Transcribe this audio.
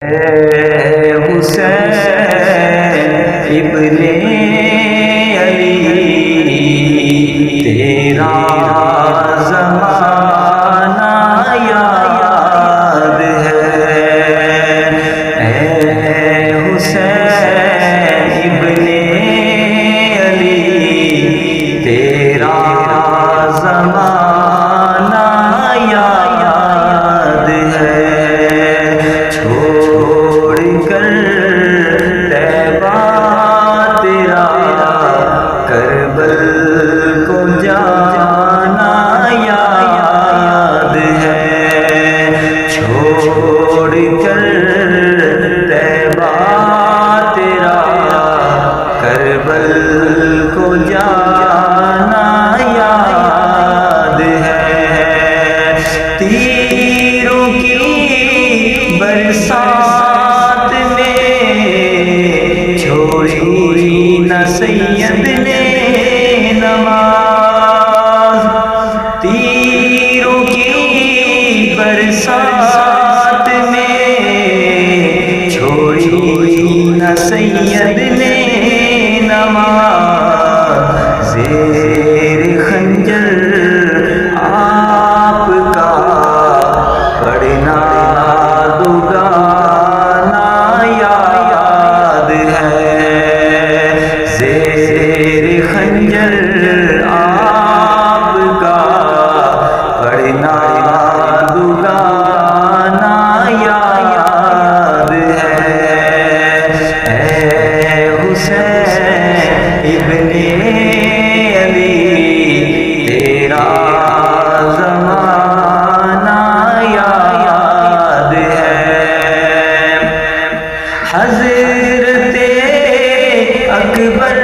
حسین ابن علی تیرا زمانہ یاد ہے، اے حسین ابن علی تیرا زمانہ یاد ہے، چھوڑ کر طیبہ تیرا کربل کو جانا یاد ہے، چھوڑ کر طیبہ تیرا کربل کو جانا یاد ہے، تیروں کی برسات میں چھوڑی نہ سید نے نماز، تیروں کی برسات میں چھوڑی نہ سید نے نماز، زیر خنجر آپ کا پڑھنا دگانا یاد ہے، زیر خنجر آپ کا پڑھنا دگانا یاد ہے، اے حسین ابن علی تیرا زمانہ یاد ہے، حضرت اکبر